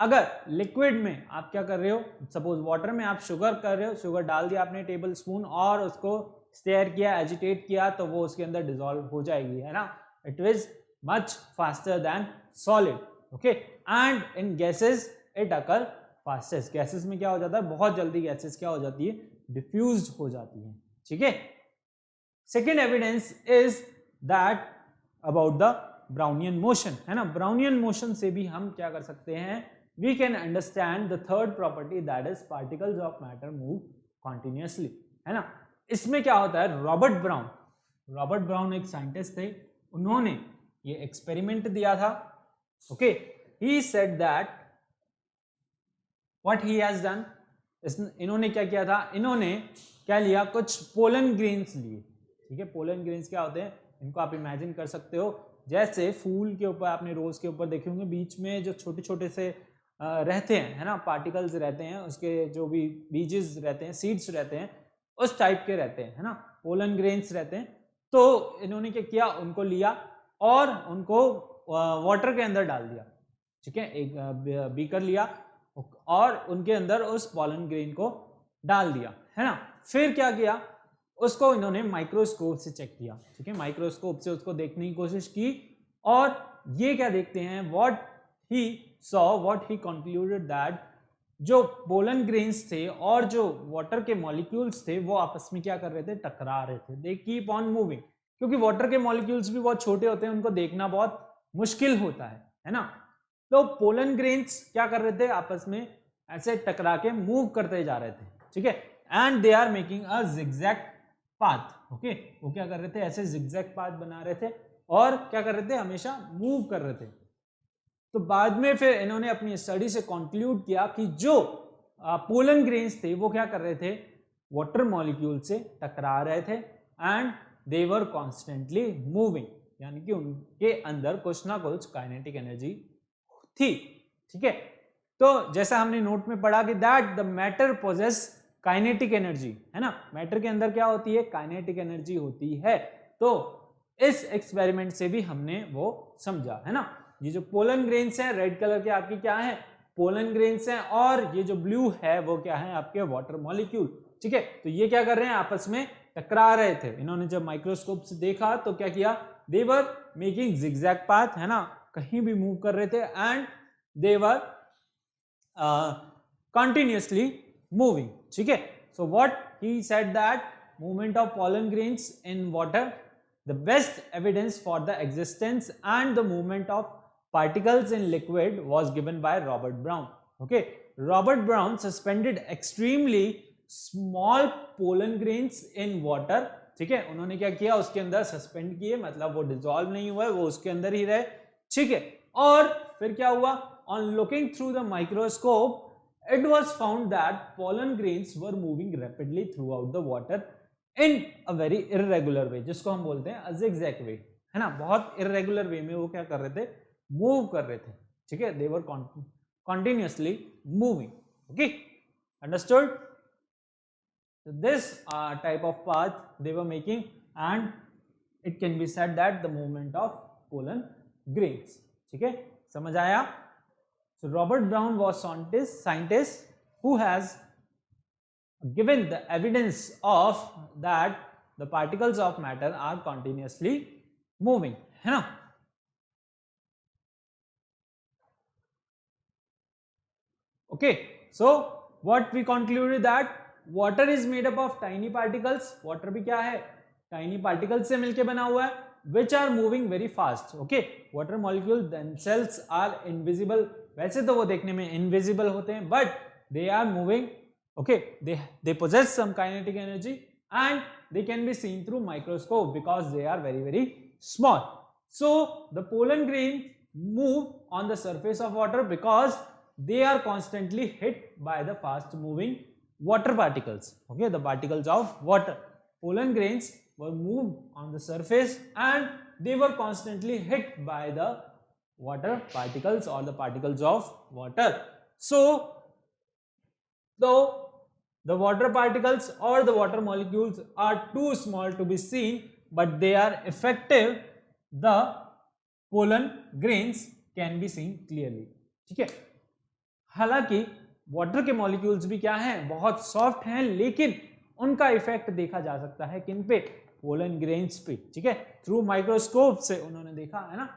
अगर लिक्विड में आप क्या कर रहे हो, सपोज वाटर में आप शुगर कर रहे हो, शुगर डाल दिया आपने टेबल स्पून और उसको स्टेयर किया, एजिटेट किया, तो वो उसके अंदर डिसॉल्व हो जाएगी, है ना, it is much faster than solid, okay. And in gases it occur fastest, gases में क्या हो जाता है, बहुत जल्दी गैसेस क्या हो जाती है, डिफ्यूज्ड हो जाती है, ठीक है। Second evidence is that about the Brownian motion, है ना, ब्राउनियन मोशन से भी हम क्या कर सकते हैं, we can understand the third property that is particles of matter move continuously, है ना। इसमें क्या होता है, रॉबर्ट ब्राउन एक साइंटिस्ट थे, उन्होंने ये एक्सपेरिमेंट दिया था, okay, he said that what he has done, इन्होंने क्या किया था, इन्होंने क्या लिया, कुछ पोलन ग्रेन्स लिए, ठीक है। पोलन ग्रेन्स क्या होते हैं, इनको आप इमेजिन कर सकते हो जैसे फूल के ऊपर, आपने रोज के ऊपर देखे होंगे, बीच में जो छोटे छोटे से रहते हैं, है ना, पार्टिकल्स रहते हैं, उसके जो भी बीजेस रहते हैं, सीड्स रहते हैं, उस टाइप के रहते हैं, है ना, पोलन ग्रेन्स रहते हैं। तो इन्होंने क्या किया, उनको लिया और उनको वाटर के अंदर डाल दिया, ठीक है, एक बीकर लिया और उनके अंदर उस पोलन ग्रेन को डाल दिया, है ना। फिर क्या किया, उसको इन्होंने माइक्रोस्कोप से चेक किया, ठीक है, माइक्रोस्कोप से उसको देखने की कोशिश की और ये क्या देखते हैं, what he saw, what he concluded that जो पोलन ग्रेन्स थे और जो वाटर के मॉलिक्यूल्स थे वो आपस में क्या कर रहे थे, टकरा रहे थे, दे कीप ऑन मूविंग, क्योंकि वाटर के मॉलिक्यूल्स भी बहुत छोटे होते हैं, उनको देखना बहुत मुश्किल होता है ना। तो पोलन ग्रेन्स क्या कर रहे थे, आपस में ऐसे टकरा के मूव करते जा रहे थे, ठीक है, and they are making a zigzag path, okay, वो क्या कर रहे थे, ऐसे जिगजैग पाथ बना रहे थे और क्या कर रहे थे, हमेशा मूव कर रहे थे। तो बाद में फिर इन्होंने अपनी स्टडी से कंक्लूड किया कि जो पोलन ग्रेन्स थे वो क्या कर रहे थे, वाटर मॉलिक्यूल से टकरा रहे थे and they were constantly moving, यानी कि उनके अंदर कुछ ना कुछ काइनेटिक एनर्जी थी, ठीक है। तो जैसा हमने नोट में पढ़ा कि that the matter possesses kinetic energy, है ना, मैटर के अंदर क्या होती है, काइनेटिक एनर्जी होती है। तो इस एक्सपेरिमेंट से भी हमने वो समझा, है ना। ये जो पोलन ग्रेन्स हैं, रेड कलर के आपकी क्या है, पोलन ग्रेन्स हैं, और ये जो ब्लू है वो क्या है, आपके वाटर मॉलिक्यूल, ठीक है। तो ये क्या कर रहे हैं, आपस में टकरा रहे थे। इन्होंने जब माइक्रोस्कोप से देखा तो क्या किया, दे वर मेकिंग जिगजैग पाथ, है ना, कहीं भी मूव कर रहे थे and they were continuously moving, ठीक है। So what he said that movement of pollen grains in water, the best evidence for the existence and the movement of particles in liquid was given by Robert Brown, okay. Robert Brown suspended extremely small pollen grains in water, ठीक है, उन्होंने क्या किया, उसके अंदर suspend किए, मतलब वो डिसॉल्व नहीं हुआ, वो उसके अंदर ही रहे, ठीक है। और फिर क्या हुआ, on looking through the microscope it was found that pollen grains were moving rapidly throughout the water in a very irregular way, जिसको हम बोलते हैं जिगजैग वे, है ना, बहुत इरेगुलर वे में वो क्या कर रहे थे, मूव कर रहे थे, ठीक है, they were continuously moving, okay, understood. This type of path they were making and it can be said that the movement of pollen grains, ठीक है, समझ आया। So Robert Brown was scientist who has given the evidence of that the particles of matter are continuously moving, है ना। Okay, so what we concluded that water is made up of tiny particles, water भी क्या है, tiny particles से मिलके बना हुआ है, which are moving very fast, okay, water molecules themselves are invisible, वैसे तो वो देखने में invisible होते हैं but they are moving, okay, they possess some kinetic energy and they can be seen through microscope because they are very very small. So the pollen grain move on the surface of water because they are constantly hit by the fast moving water particles. Okay, the particles of water. Pollen grains were moved on the surface and they were constantly hit by the water particles or the particles of water. So though the water particles or the water molecules are too small to be seen, but they are effective, the pollen grains can be seen clearly. ठीक है, हालांकि water के molecules भी क्या हैं, बहुत soft हैं, लेकिन उनका इफेक्ट देखा जा सकता है किन पे, पोलन ग्रेन्स पे. ठीक है, थ्रू माइक्रोस्कोप से उन्होंने देखा है ना.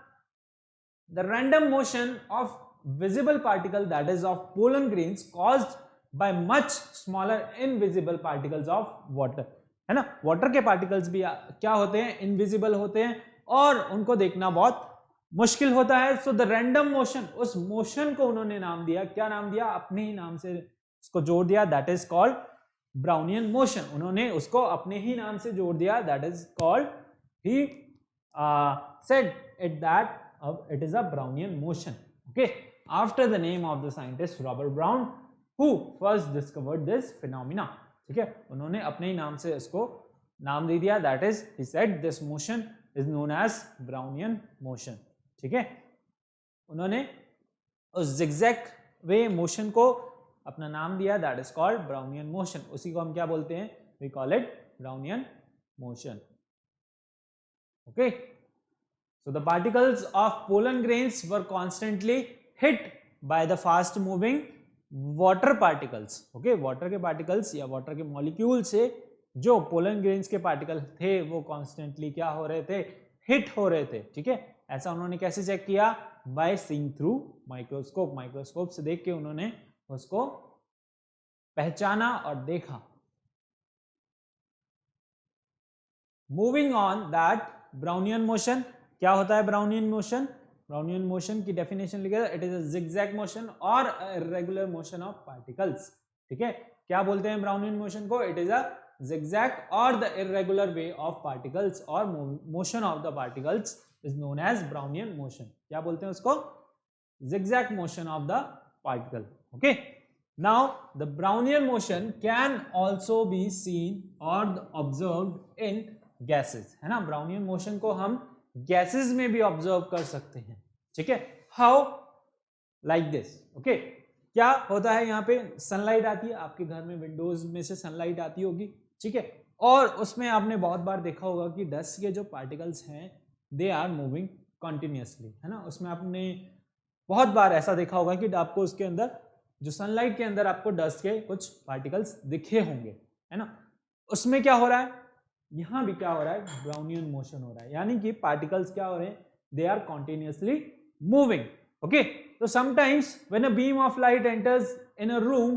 The random motion of visible particle that is of pollen grains caused by much smaller invisible particles of water. है ना, वाटर के पार्टिकल्स भी क्या होते हैं, इनविजिबल होते हैं और उनको देखना बहुत मुश्किल होता है. सो द रैंडम मोशन, उस मोशन को उन्होंने नाम दिया, क्या नाम दिया, अपने ही नाम से उसको जोड़ दिया, that is called Brownian motion. उन्होंने उसको अपने ही नाम से जोड़ दिया, that is called, he said it that it is a Brownian motion. Okay, after the name of the scientist Robert brown who first discovered this phenomena. ठीक है, उन्होंने अपने ही नाम से उसको नाम दे दिया, that is, he said this motion is known as Brownian motion. ठीक है, उन्होंने उस जिगजैग वे मोशन को अपना नाम दिया, that is called Brownian motion. उसी को हम क्या बोलते हैं, we call it Brownian motion. Okay, so the particles of pollen grains were constantly hit by the fast moving water particles. Okay, water के पार्टिकल्स या वाटर के मॉलिक्यूल से जो पोलन ग्रेन्स के पार्टिकल थे वो कॉन्स्टेंटली क्या हो रहे थे, हिट हो रहे थे. ठीक है, ऐसा उन्होंने कैसे चेक किया, by seeing through microscope. Microscope से देख के उन्होंने उसको पहचाना और देखा. Moving on that Brownian motion, क्या होता है ब्राउनियन मोशन, ब्राउनियन मोशन की डेफिनेशन लिखिए, it is a zigzag motion और इरेगुलर मोशन ऑफ पार्टिकल्स. ठीक है, क्या बोलते हैं ब्राउनियन मोशन को, it is a zigzag or the irregular way of particles or motion of the particles is known as Brownian motion. क्या बोलते हैं उसको, zigzag motion of the particle. Okay, now the Brownian motion can also be seen or observed in gases. है ना, Brownian motion को हम gases में भी observe कर सकते हैं. ठीक है, how, like this. Okay, क्या होता है, यहाँ पे सनलाइट आती है, आपके घर में विंडोज में से सनलाइट आती होगी. ठीक है, और उसमें आपने बहुत बार देखा होगा कि डस्ट के जो पार्टिकल्स हैं दे आर मूविंग कंटिन्यूअसली. है ना, उसमें आपने बहुत बार ऐसा देखा होगा कि आपको उसके अंदर जो सनलाइट के अंदर आपको डस्ट के कुछ पार्टिकल्स दिखे होंगे. है ना, उसमें क्या हो रहा है, यहाँ भी क्या हो रहा है, ब्राउनियन मोशन हो रहा है, यानी कि पार्टिकल्स क्या हो रहे हैं, they are continuously moving. Okay, so sometimes when a beam of light enters in a room,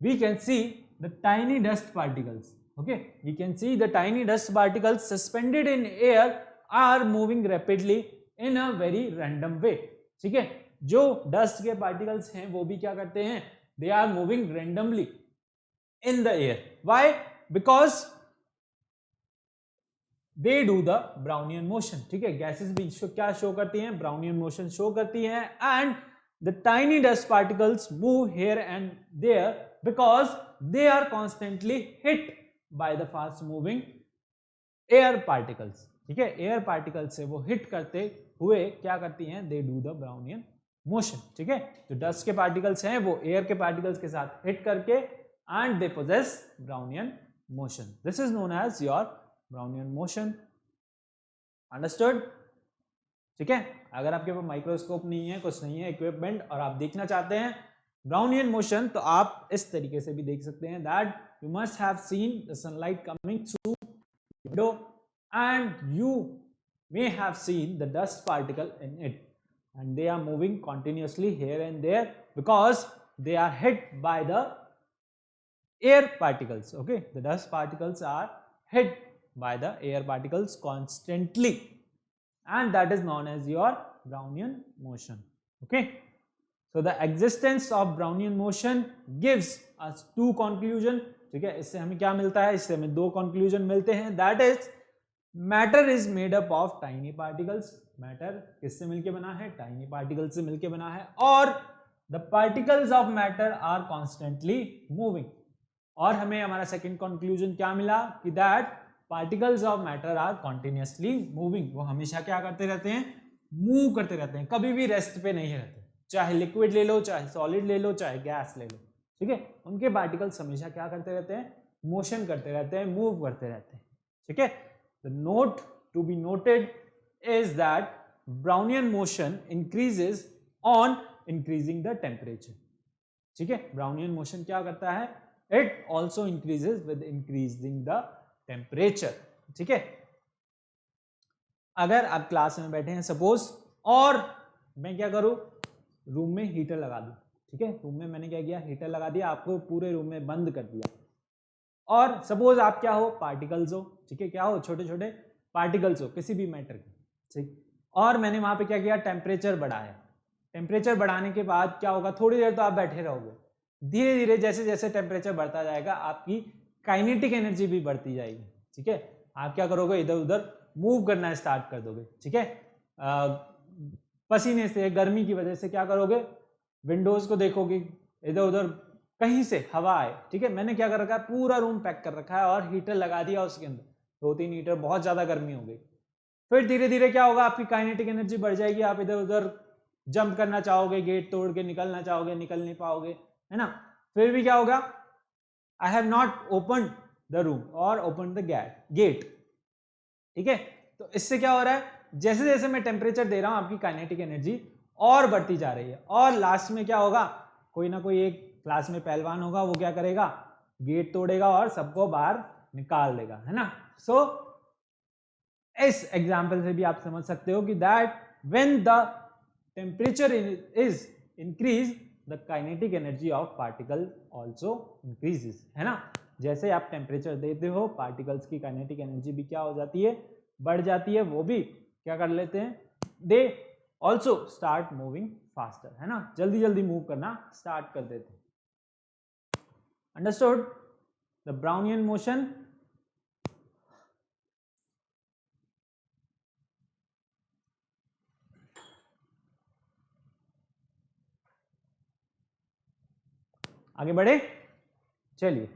we can see the tiny dust particles. Okay, we can see the tiny dust particles suspended in air are moving rapidly in a very random way. ठीक है, जो dust के particles हैं वो भी क्या करते हैं, they are moving randomly in the air. Why? Because they do the Brownian motion. ठीक है, गैसेस भी क्या शो करती हैं, Brownian motion शो करती हैं. and the tiny dust particles move here and there because they are constantly hit by the fast moving air particles. ठीक है, एयर पार्टिकल से वो हिट करते हुए क्या करती हैं, they do the Brownian motion. ठीक है, जो डस्ट के पार्टिकल्स हैं वो एयर के पार्टिकल्स के साथ हिट करके and they possess Brownian motion. This is known as your Brownian motion. Understood? ठीक है, अगर आपके पास माइक्रोस्कोप नहीं है, कुछ नहीं है इक्विपमेंट, और आप देखना चाहते हैं Brownian motion, तो आप इस तरीके से भी देख सकते हैं. that you must have seen the sunlight coming through the window and you may have seen the dust particle in it, and they are moving continuously here and there because they are hit by the air particles. Okay, the dust particles are hit by the air particles constantly, and that is known as your Brownian motion. Okay, so the existence of Brownian motion gives us two conclusion. ठीक है, इससे हमें क्या मिलता है, इससे हमें दो conclusion मिलते हैं. that is matter is made up of tiny particles. matter किससे मिलके बना है, tiny particles से मिलके बना है, और the particles of matter are constantly moving. और हमें हमारा सेकेंड कंक्लूजन क्या मिला कि that particles of matter are continuously moving. वो हमेशा क्या करते रहते हैं, मूव करते रहते हैं, कभी भी रेस्ट पे नहीं रहते। चाहे लिक्विड ले लो, चाहे सॉलिड ले लो, चाहे गैस ले लो, ठीक है, उनके पार्टिकल्स हमेशा क्या करते रहते हैं, मोशन करते रहते हैं, मूव करते रहते हैं, ठीक है। The note to be noted is that Brownian motion increases on increasing the temperature, ठीक है। ब्राउनियन मोशन क्या करता है, it also increases with increasing the temperature, ठीक है। अगर आप क्लास में बैठे हैं सपोज, और मैं क्या करूं, रूम में हीटर लगा दूं, ठीक है, रूम में मैंने क्या किया, हीटर लगा दिया, आपको पूरे रूम में बंद कर दिया, और सपोज आप क्या हो, पार्टिकल्स हो, ठीक है, क्या हो, छोटे छोटे पार्टिकल्स हो किसी भी मैटर के, ठीक, और मैंने वहां पे क्या किया, टेम्परेचर बढ़ाया। टेम्परेचर बढ़ाने के बाद क्या होगा, थोड़ी देर तो आप बैठे रहोगे, धीरे धीरे जैसे जैसे टेम्परेचर बढ़ता जाएगा आपकी काइनेटिक एनर्जी भी बढ़ती जाएगी, ठीक है। आप क्या करोगे, इधर उधर मूव करना स्टार्ट कर दोगे, ठीक है। पसीने से, गर्मी की वजह से क्या करोगे, विंडोज को देखोगे, इधर उधर कहीं से हवा आए, ठीक है। मैंने क्या कर रखा है, पूरा रूम पैक कर रखा है और हीटर लगा दिया उसके अंदर, 2-3 हीटर, बहुत ज्यादा गर्मी हो गई। फिर धीरे धीरे क्या होगा, आपकी काइनेटिक एनर्जी बढ़ जाएगी, आप इधर उधर जंप करना चाहोगे, गेट तोड़ के निकलना चाहोगे, निकल नहीं पाओगे, है ना। फिर भी क्या होगा, I have not open the room और ओपन द गेट, ठीक है। तो इससे क्या हो रहा है, जैसे जैसे मैं टेम्परेचर दे रहा हूं आपकी काइनेटिक एनर्जी और बढ़ती जा रही है, और लास्ट में क्या होगा, कोई ना कोई एक क्लास में पहलवान होगा, वो क्या करेगा, गेट तोड़ेगा और सबको बाहर निकाल देगा, है ना। सो इस एग्जाम्पल से भी आप समझ सकते हो कि that when the temperature is increase the kinetic energy of particle also increases, है ना। जैसे आप टेम्परेचर देते हो, पार्टिकल्स की काइनेटिक एनर्जी भी क्या हो जाती है, बढ़ जाती है, वो भी क्या कर लेते हैं, they also start moving faster, है ना, जल्दी जल्दी मूव करना स्टार्ट कर देते हैं। Understood the Brownian motion. आगे बढ़े, चलिए,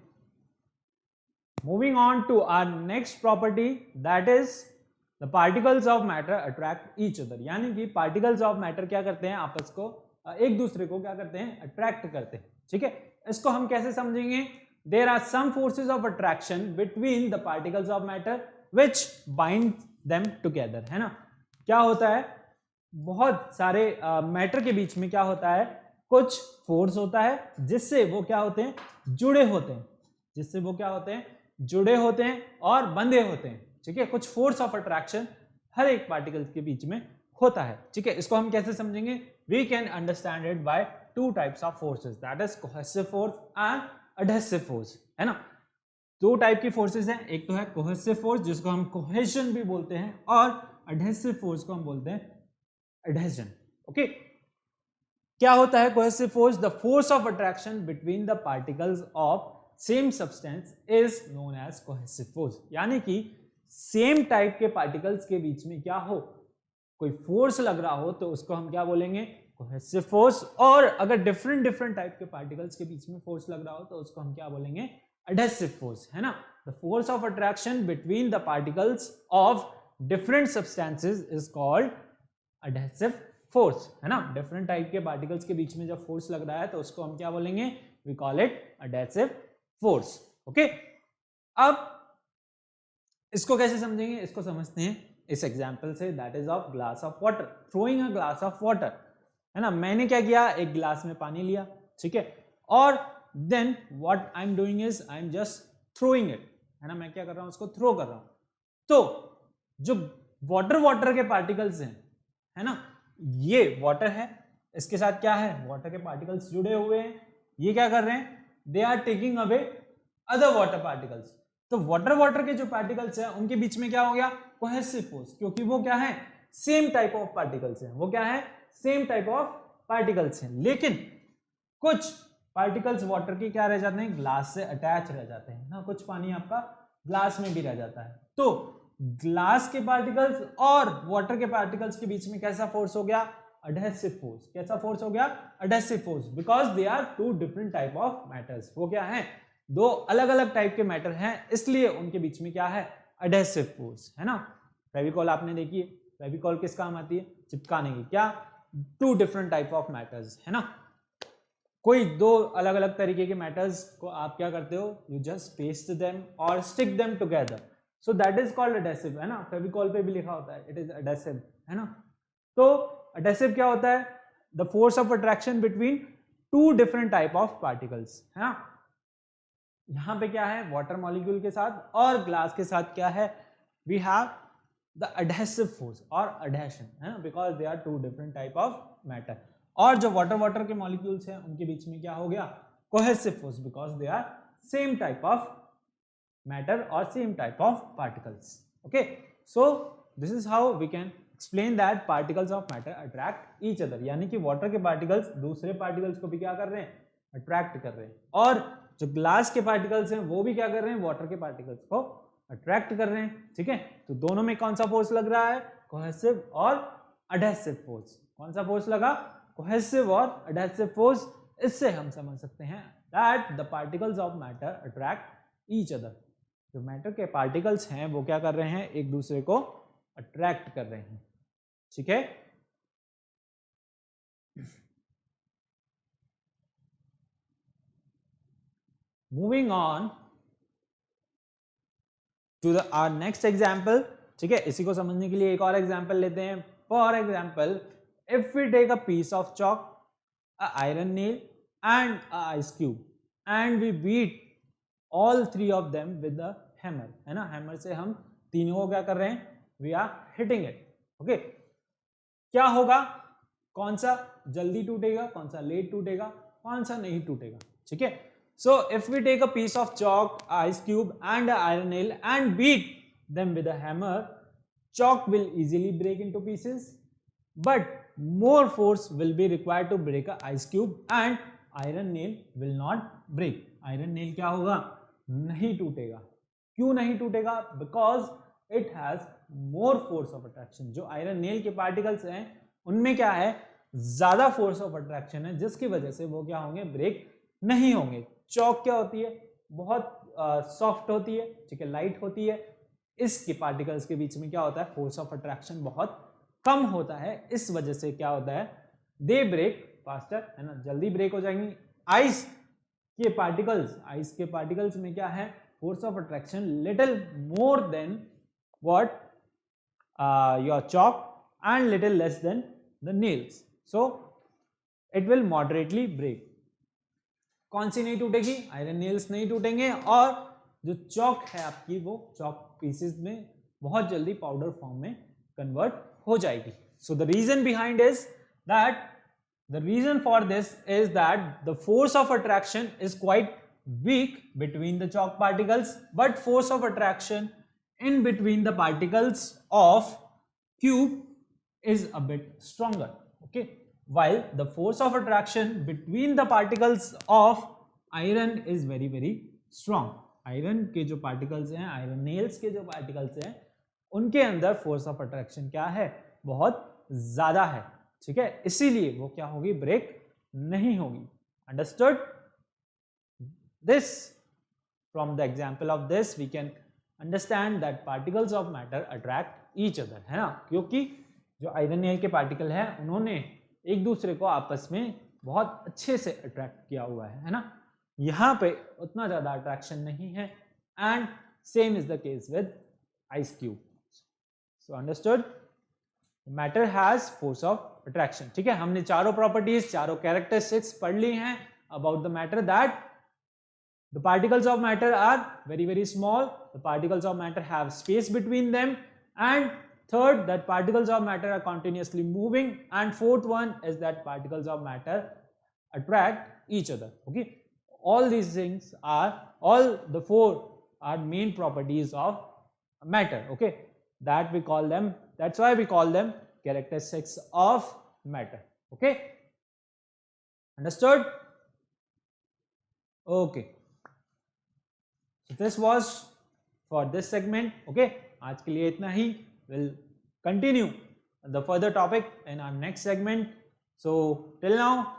moving on to our next property, that is the particles of matter attract each other. यानी कि पार्टिकल्स ऑफ मैटर क्या करते हैं, आपस को, एक दूसरे को क्या करते हैं, अट्रैक्ट करते हैं, ठीक है। इसको हम कैसे समझेंगे, there are some forces of attraction between the particles of matter which bind them together, है ना। क्या होता है, बहुत सारे मैटर के बीच में क्या होता है, कुछ फोर्स होता है जिससे वो क्या होते हैं, जुड़े होते हैं, जिससे वो क्या होते हैं, जुड़े होते हैं और बंधे होते हैं, ठीक है। कुछ फोर्स ऑफ अट्रैक्शन हर एक पार्टिकल के बीच में होता है, ठीक है। इसको हम कैसे समझेंगे, we can understand it by 2 types of forces, that is cohesive force and adhesive force, है ना। 2 टाइप की फोर्सेस हैं, एक तो है कोहेसिव फोर्स जिसको हम कोहेशन भी बोलते हैं, और एडहेसिव फोर्स को हम बोलते हैं एडहेजन, ओके। क्या होता है cohesive force, the force of attraction between the particles of same substance is known as cohesive force. यानी कि सेम टाइप के पार्टिकल्स के बीच में क्या हो, कोई फोर्स लग रहा हो, तो उसको हम क्या बोलेंगे, कोहेसिव फोर्स। और अगर डिफरेंट टाइप के पार्टिकल्स के बीच में फोर्स लग रहा हो, तो उसको हम क्या बोलेंगे, एडहेसिव फोर्स, है ना। The force of attraction between the particles of different substances is called adhesive force, है ना। डिफरेंट टाइप के पार्टिकल्स के बीच में जब फोर्स लग रहा है, तो उसको हम क्या बोलेंगे, we call it adhesive force, okay. अब इसको कैसे समझेंगे, इसको समझते हैं इस एग्जांपल से, that is of glass of water, throwing a glass of water, है ना। मैंने क्या किया, एक ग्लास में पानी लिया, ठीक है, और then what I am doing is I am just throwing it, है ना। मैं क्या कर रहा हूं, उसको थ्रो कर रहा हूं। तो जो वाटर के पार्टिकल्स हैं, है ना, ये वाटर है, इसके साथ क्या है, वाटर के पार्टिकल्स जुड़े हुए हैं, ये क्या कर रहे हैं, they are taking away other water particles. तो वाटर के जो पार्टिकल्स हैं उनके बीच में क्या हो गया, कोहेसिव फोर्स, क्योंकि वो क्या है, सेम टाइप ऑफ पार्टिकल्स हैं, वो क्या है, सेम टाइप ऑफ पार्टिकल्स हैं। लेकिन कुछ पार्टिकल्स वाटर के क्या रह जाते हैं, ग्लास से अटैच रह जाते हैं ना, कुछ पानी आपका ग्लास में भी रह जाता है। तो ग्लास के पार्टिकल्स और वाटर के पार्टिकल्स के बीच में कैसा फोर्स हो गया, adhesive force. कैसा फोर्स हो गया? adhesive force, because they are two different type of matters. वो क्या है? दो अलग अलग टाइप के मैटर हैं, इसलिए उनके बीच में क्या है? adhesive force, है ना? फेविकॉल आपने देखी है, फेविकॉल किस काम आती है? चिपकाने की. क्या? Two different type of matters, है ना? कोई दो अलग अलग तरीके के मैटर्स को आप क्या करते हो? यू जस्ट पेस्ट देम और stick them together, so that is called adhesive, है ना? फेविकॉल पे भी लिखा होता है इट इज एडेसिव, है ना? तो एडेसिव क्या होता है? The force of attraction between two different type of particles, है ना? यहां पे क्या है? वाटर मॉलिक्यूल के साथ और ग्लास के साथ क्या है? We have the adhesive force और एडेशन, है ना? Because they are two different type of matter. और जो वाटर के मॉलिक्यूल्स हैं उनके बीच में क्या हो गया? Cohesive force, because they are same type of matter और same type of particles. Okay, so this is how we can explain that particles of matter attract each other. यानी कि वाटर के पार्टिकल्स दूसरे पार्टिकल्स को भी क्या कर रहे हैं? अट्रैक्ट कर रहे हैं. और जो ग्लास के पार्टिकल्स हैं वो भी क्या कर रहे हैं? वाटर के पार्टिकल्स को अट्रैक्ट कर रहे हैं. ठीक है, तो दोनों में कौन सा फोर्स लग रहा है? कोहेसिव और एडेसिव फोर्स. कौन सा फोर्स लगा? कोहेसिव और एडेसिव फोर्स. इससे हम समझ सकते हैं that the particles of matter attract each other. जो मैटर के पार्टिकल्स हैं वो क्या कर रहे हैं? एक दूसरे को अट्रैक्ट कर रहे हैं. ठीक है, moving on to the our next example. ठीक है, इसी को समझने के लिए एक और एग्जाम्पल लेते हैं. For example, if we take a piece of chalk, a iron nail and a ice cube and we beat all three of them with a hammer, है ना? हैमर से हम तीनों को क्या कर रहे हैं? We are hitting it. Okay, क्या होगा? कौन सा जल्दी टूटेगा, कौन सा लेट टूटेगा, कौन सा नहीं टूटेगा? ठीक है, so if we take a piece of chalk, ice cube and an iron nail and beat them with a hammer, chalk will easily break into pieces, but more force will be required to break a ice cube and iron nail will not break. iron nail क्या होगा? नहीं टूटेगा. क्यों नहीं टूटेगा? because it has more force of attraction. जो iron nail के particles हैं उनमें क्या है? ज्यादा फोर्स ऑफ अट्रैक्शन है, जिसकी वजह से वो क्या होंगे? ब्रेक नहीं होंगे. चॉक क्या होती है? बहुत सॉफ्ट होती है. ठीक है, लाइट होती है. इसके पार्टिकल्स के बीच में क्या होता है? फोर्स ऑफ अट्रैक्शन बहुत कम होता है. इस वजह से क्या होता है? दे ब्रेक फास्टर, है ना? जल्दी ब्रेक हो जाएंगी. आइस के पार्टिकल्स में क्या है? Force of attraction little more than what your chalk and little less than the nails, so it will moderately break. कौन सी नहीं टूटेगी? आयरन नेल्स नहीं टूटेंगे. और जो चॉक है आपकी, वो चॉक पीसेस में बहुत जल्दी पाउडर फॉर्म में कन्वर्ट हो जाएगी. So the reason behind is that the reason for this is that the force of attraction is quite weak between the chalk particles, but force of attraction in between the particles of cube is a bit stronger. Okay, while the force of attraction between the particles of iron is very very strong. Iron के जो particles हैं, iron nails के जो particles हैं, उनके अंदर force of attraction क्या है? बहुत ज्यादा है. ठीक है, इसीलिए वो क्या होगी? ब्रेक नहीं होगी. Understood? This, from the example of this, we can understand that particles of matter attract each other, है ना? क्योंकि जो आयरन नेल के पार्टिकल है उन्होंने एक दूसरे को आपस में बहुत अच्छे से अट्रैक्ट किया हुआ है ना? यहाँ पे उतना ज्यादा अट्रैक्शन नहीं है. And same is the case with ice cube. So understood? Matter has force of attraction. ठीक है, हमने चारों प्रॉपर्टीज, चारों कैरेक्टरिस्टिक्स पढ़ ली हैं about the matter. That the particles of matter are very very small, the particles of matter have space between them, and third, that particles of matter are continuously moving, and fourth one is that particles of matter attract each other. Okay, all these things are, all the four are main properties of matter. Okay, that we call them, that's why we call them characteristics of matter. Okay, understood? Okay, so this was for this segment. Okay, आज के लिए इतना ही. We'll continue the further topic in our next segment. So till now,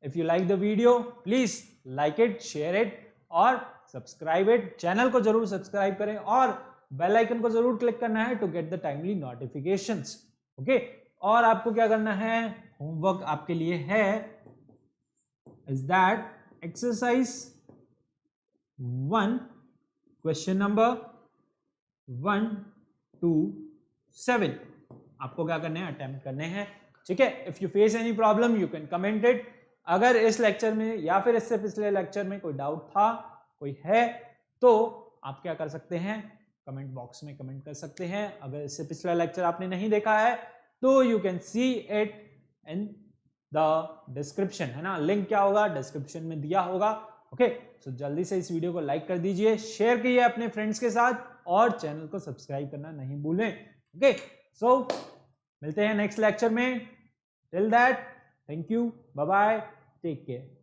if you like the video, please like it, share it और subscribe it. Channel को जरूर subscribe करें और bell icon को जरूर क्लिक करना है to get the timely notifications. Okay, और आपको क्या करना है, होमवर्क आपके लिए है is that exercise 1 question number 1 to 7 आपको क्या करने हैं, अटेम्प्ट करने हैं. ठीक है, if you face any problem you can comment it. अगर इस लेक्चर में या फिर इससे पिछले लेक्चर में कोई डाउट था, कोई है, तो आप क्या कर सकते हैं, कमेंट बॉक्स में कमेंट कर सकते हैं. अगर इससे पिछला लेक्चर आपने नहीं देखा है तो you can see it in the description, है ना. लिंक क्या होगा, डिस्क्रिप्शन में दिया होगा. ओके, सो जल्दी से इस वीडियो को लाइक कर दीजिए, शेयर कीजिए अपने फ्रेंड्स के साथ और चैनल को सब्सक्राइब करना नहीं भूलें. ओके, सो मिलते हैं नेक्स्ट लेक्चर में. Till that, thank you, bye bye, take care.